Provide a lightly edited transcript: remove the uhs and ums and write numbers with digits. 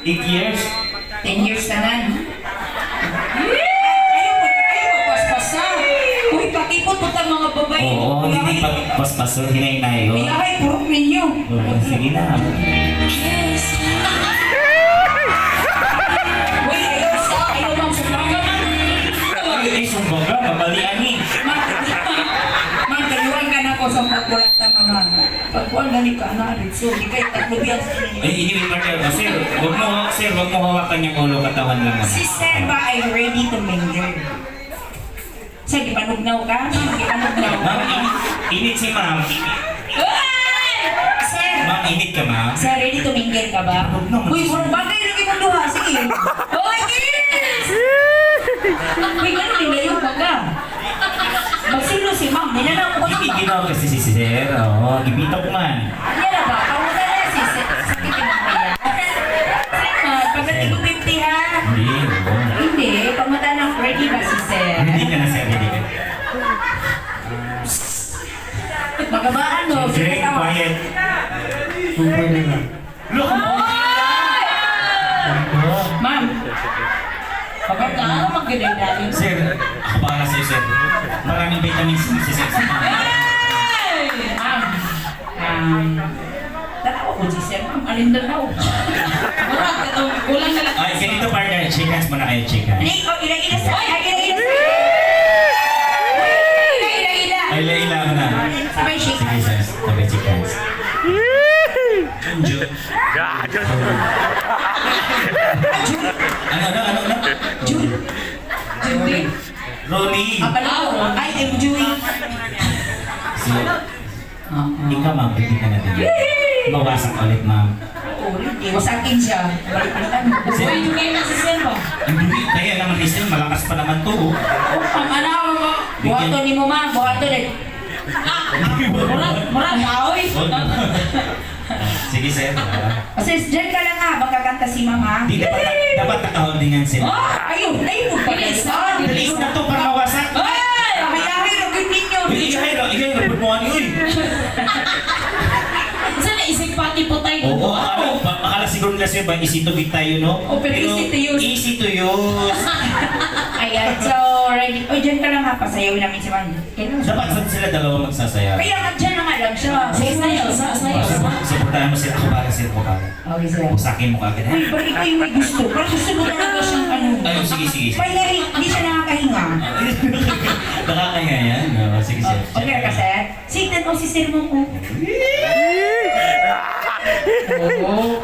8 years? 10 years na na. Ayaw mo paspasa. Uy, pakipot po ang mga babae. Oo, hindi pagpaspaso, hinay-hinay. Ilahay, purok ninyo. Sige na. Uy, ayaw mong sumaga. Ay, sumbaga, babalian ni. Magkaluan ka na ko sa pagkulat na mga. Pagkuhan gani ka na rin. So, di kayo tatlo biyan sa inyo. Ay, ini partner. Sir, wag mo hawakan yung ulo, katawan lang naman. Si Sir ba ay ready to mingle? Sir, di panugnaw ka? Di panugnaw ka? Ma'am, init si ma'am. Sir! Ma'am, init ka ma'am. Sir, ready to mingle ka ba? Uy, murang bagay lagi mong duha. Sige. Uy, kiss! Uy, gano'n din ngayon baga. Magsilo si ma'am. Nilalang ko na ba? Ginaw kasi si Sir. Oo, gibitok man. Yan na ba? Kamusta na si Sir? Sakit yung mamaya. Pagdating ko 50 ha? Hindi, oo. Hindi. Pagmata ng ready ba si Sir? Hindi ka na Sir, hindi ka. Magabaan mo. Sir, quiet. Look, Ma'am. Pagkat ka, ano magganay-ganay? Sir, ako para sa'yo, Sir. Maraming vitamins si Sir. Ma'am. Tanaw ko si Sir, ma'am. Alin na daw? Murag, kulang na lang. Ay, ganito partner. Shake hands muna kayo, shake hands. Ila-ila sa... Ay, ila-ila sa... Ila-ila. Ay, laila mo na. Sabay shake Sige, hands. Sir. Sabay shake hands. Junjo. Ano? Judy. Ronnie. Apalaw. Ay, I'm Judy. Si... Ikaw, ma'am. Pwede ka na din. Bawasan ulit, ma'am. Iwasakin siya. Balikan mo. Sir. Uy, yung kayo na si Sir ba? Hindi, kaya naman Sir, malakas pa naman to. Oh. Ang anak mo. Buhato ni mo ma. Buhato din. Murag, maoy. Sige, Sir. Kasi dyan ka lang ha. Magkakanta si mama. Di dapat nakaholdingan, Sir. Oh, ayun. Ayun mo pala isa. Dali na to para mawasak. Ay! Hayahay, ragin ninyo. Ikay, nagpupuan yun. Saan naisip pati po tayo? Oo, akala siguro nila Sir, ba easy to beat tayo, no? Oh, pero easy to use. Easy to use. Ayan, so ready. O, dyan ka lang ha. Pasayawin namin si man. Dapat sila dalawa magsasaya. Kaya nga dyan na nga lang siya. Sayo. Supportahan mo Sir, ako para Sir, ako para. Okay, sir. Usakin mo kagad, ha? Uy, bakit kayo may gusto? Parang gusto mo talaga siyang ano. Ayun, sige. May hindi siya nakakahinga. Nakakaya yan. Oo, sige, Sir. Okay ka, sir? Signan mo si sir mo ko. Oo.